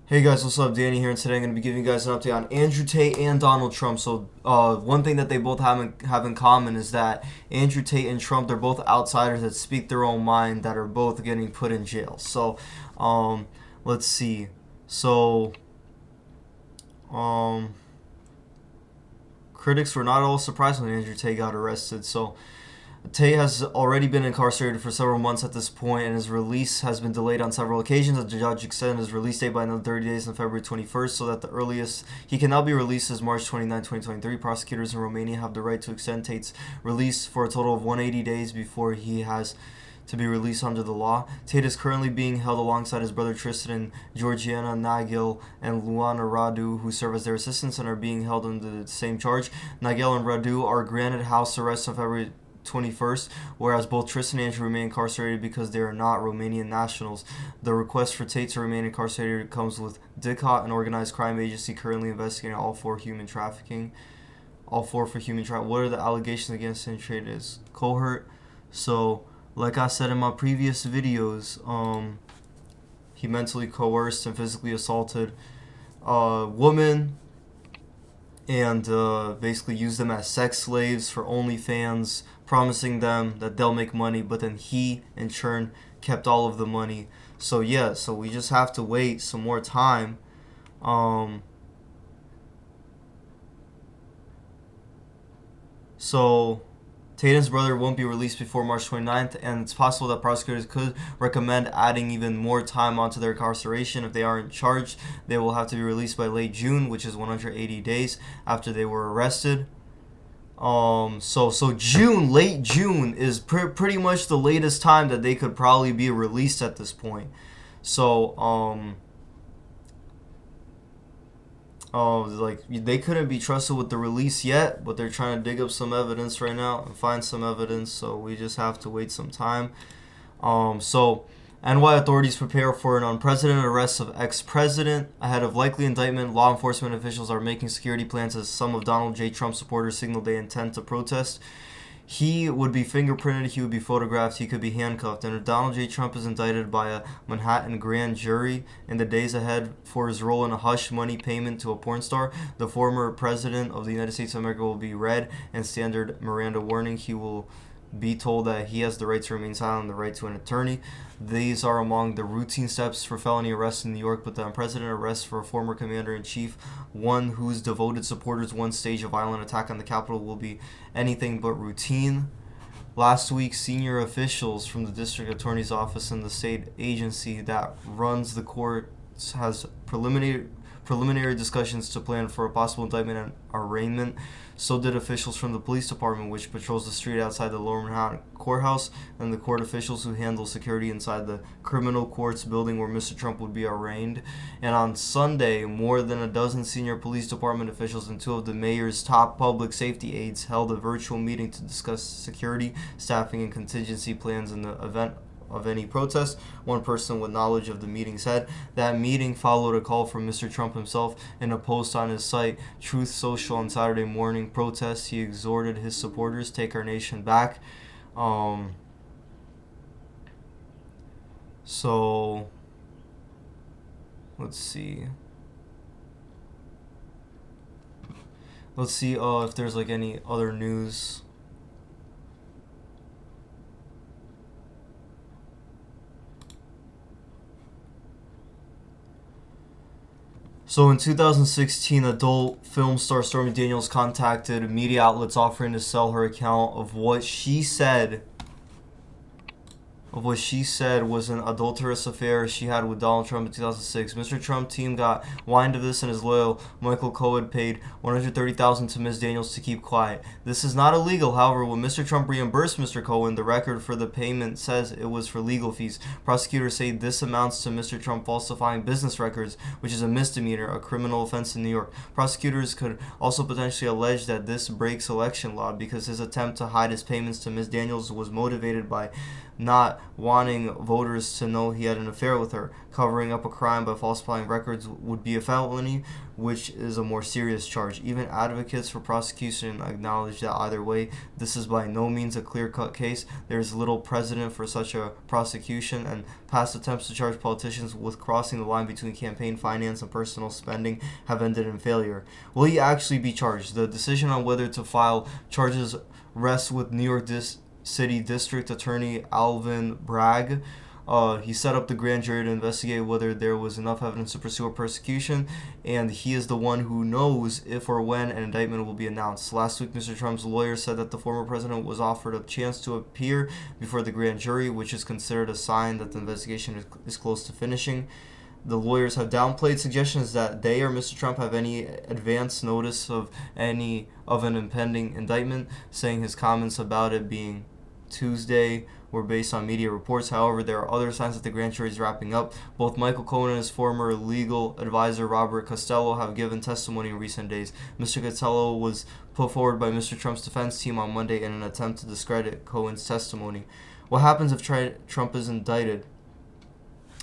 Hey guys, what's up? Danny here, and today I'm going to be giving you guys an update on Andrew Tate and Donald Trump. So, one thing that they both have in common is that Andrew Tate and Trump, they're both outsiders that speak their own mind that are both getting put in jail. So, let's see. So, um, critics were not all surprised when Andrew Tate got arrested. So, Tate has already been incarcerated for several months at this point, and his release has been delayed on several occasions. The judge extended his release date by another 30 days on February 21st, so that the earliest he can now be released is March 29, 2023. Prosecutors in Romania have the right to extend Tate's release for a total of 180 days before he has to be released under the law. Tate is currently being held alongside his brother Tristan and Georgiana Nagel and Luana Radu, who serve as their assistants and are being held under the same charge. Nagel and Radu are granted house arrest on February 21st, whereas both Tristan and Andrew remain incarcerated because they are not Romanian nationals. The request for Tate to remain incarcerated comes with DICOT, an organized crime agency currently investigating all four for human trafficking. What are the allegations against him? Tate is cohort. So, like I said in my previous videos, he mentally coerced and physically assaulted a woman and basically use them as sex slaves for OnlyFans, promising them that they'll make money, but then he, in turn, kept all of the money. So yeah, so we just have to wait some more time. So Tatum's brother won't be released before March 29th, and it's possible that prosecutors could recommend adding even more time onto their incarceration. If they aren't charged, they will have to be released by late June, which is 180 days after they were arrested. So June, late June is pretty much the latest time that they could probably be released at this point. So, like they couldn't be trusted with the release yet, but they're trying to dig up some evidence right now and find some evidence. So we just have to wait some time. So NY authorities prepare for an unprecedented arrest of ex-president ahead of likely indictment. Law enforcement officials are making security plans as some of Donald J. Trump supporters signal they intend to protest. He would be fingerprinted, he would be photographed, he could be handcuffed. And if Donald J. Trump is indicted by a Manhattan grand jury in the days ahead for his role in a hush money payment to a porn star, the former president of the United States of America will be read and standard Miranda warning. He will be told that he has the right to remain silent and the right to an attorney. These are among the routine steps for felony arrests in New York, but the unprecedented arrest for a former commander-in-chief, one whose devoted supporters once staged a violent attack on the Capitol, will be anything but routine. Last week, senior officials from the district attorney's office and the state agency that runs the courts has preliminary discussions to plan for a possible indictment and arraignment. So did officials from the police department, which patrols the street outside the Lower Manhattan courthouse, and the court officials who handle security inside the criminal courts building where Mr. Trump would be arraigned. And on Sunday, more than a dozen senior police department officials and two of the mayor's top public safety aides held a virtual meeting to discuss security, staffing, and contingency plans in the event of any protest. One person with knowledge of the meeting said that meeting followed a call from Mr. Trump himself. In a post on his site, Truth Social, on Saturday morning protests, he exhorted his supporters, "Take our nation back." So let's see if there's like any other news. So in 2016, adult film star Stormy Daniels contacted media outlets offering to sell her account of what she said was an adulterous affair she had with Donald Trump in 2006. Mr. Trump team got wind of this, and his lawyer Michael Cohen paid $130,000 to Ms. Daniels to keep quiet. This is not illegal. However, when Mr. Trump reimbursed Mr. Cohen, the record for the payment says it was for legal fees. Prosecutors say this amounts to Mr. Trump falsifying business records, which is a misdemeanor, a criminal offense in New York. Prosecutors could also potentially allege that this breaks election law because his attempt to hide his payments to Ms. Daniels was motivated by not wanting voters to know he had an affair with her. Covering up a crime by falsifying records would be a felony, which is a more serious charge. Even advocates for prosecution acknowledge that either way, this is by no means a clear-cut case. There is little precedent for such a prosecution, and past attempts to charge politicians with crossing the line between campaign finance and personal spending have ended in failure. Will he actually be charged? The decision on whether to file charges rests with New York City District Attorney Alvin Bragg. He set up the grand jury to investigate whether there was enough evidence to pursue a prosecution, and he is the one who knows if or when an indictment will be announced. Last week, Mr. Trump's lawyer said that the former president was offered a chance to appear before the grand jury, which is considered a sign that the investigation is close to finishing. The lawyers have downplayed suggestions that they or Mr. Trump have any advance notice of an impending indictment, saying his comments about it being Tuesday were based on media reports. However, there are other signs that the grand jury is wrapping up. Both Michael Cohen and his former legal advisor Robert Costello have given testimony in recent days. Mr. Costello was put forward by Mr. Trump's defense team on Monday in an attempt to discredit Cohen's testimony. What happens if Trump is indicted?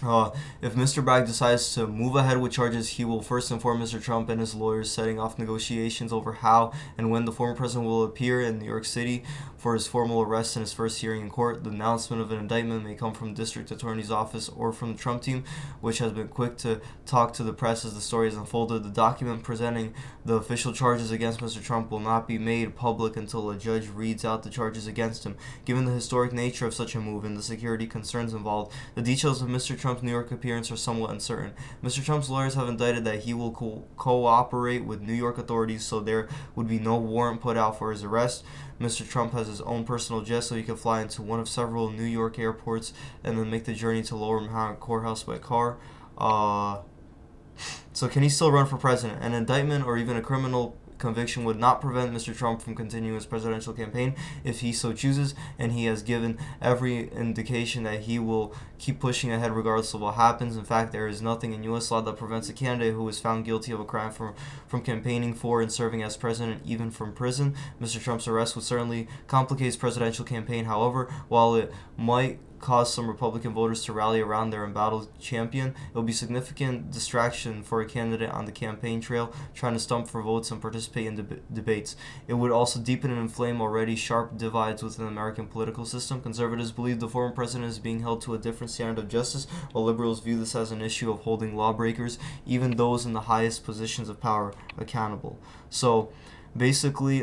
If Mr. Bragg decides to move ahead with charges, he will first inform Mr. Trump and his lawyers, setting off negotiations over how and when the former president will appear in New York City for his formal arrest and his first hearing in court. The announcement of an indictment may come from the district attorney's office or from the Trump team, which has been quick to talk to the press as the story has unfolded. The document presenting the official charges against Mr. Trump will not be made public until a judge reads out the charges against him. Given the historic nature of such a move and the security concerns involved, the details of Mr. Trump's New York appearance are somewhat uncertain. Mr. Trump's lawyers have indicted that he will cooperate with New York authorities, so there would be no warrant put out for his arrest. Mr. Trump has his own personal jet, so he can fly into one of several New York airports and then make the journey to Lower Manhattan Courthouse by car. So can he still run for president? An indictment or even a criminal conviction would not prevent Mr. Trump from continuing his presidential campaign if he so chooses, and he has given every indication that he will keep pushing ahead regardless of what happens. In fact, there is nothing in U.S. law that prevents a candidate who is found guilty of a crime from campaigning for and serving as president, even from prison. Mr. Trump's arrest would certainly complicate his presidential campaign. However, while it might cause some Republican voters to rally around their embattled champion, it will be significant distraction for a candidate on the campaign trail trying to stump for votes and participate in debates. It would also deepen and inflame already sharp divides within the American political system. Conservatives believe the former president is being held to a different standard of justice, while liberals view this as an issue of holding lawbreakers, even those in the highest positions of power, accountable. So basically,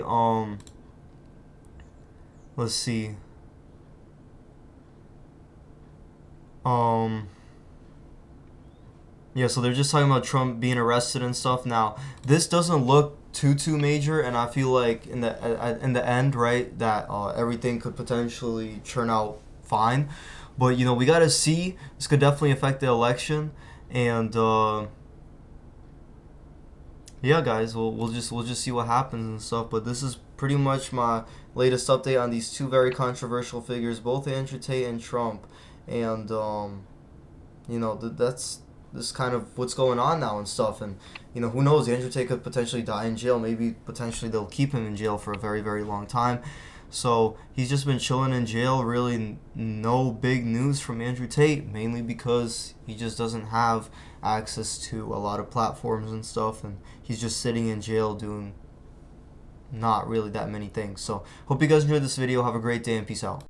let's see. Yeah, so they're just talking about Trump being arrested and stuff. Now, this doesn't look too major, and I feel like in the end, right, that everything could potentially turn out fine. But we gotta see. This could definitely affect the election, and yeah, guys, we'll just see what happens and stuff. But this is pretty much my latest update on these two very controversial figures, both Andrew Tate and Trump. And that's this kind of what's going on now and stuff. And who knows, Andrew Tate could potentially die in jail. Maybe potentially they'll keep him in jail for a very, very long time. So he's just been chilling in jail. Really no big news from Andrew Tate, mainly because he just doesn't have access to a lot of platforms and stuff, and he's just sitting in jail doing not really that many things. So hope you guys enjoyed this video. Have a great day and peace out.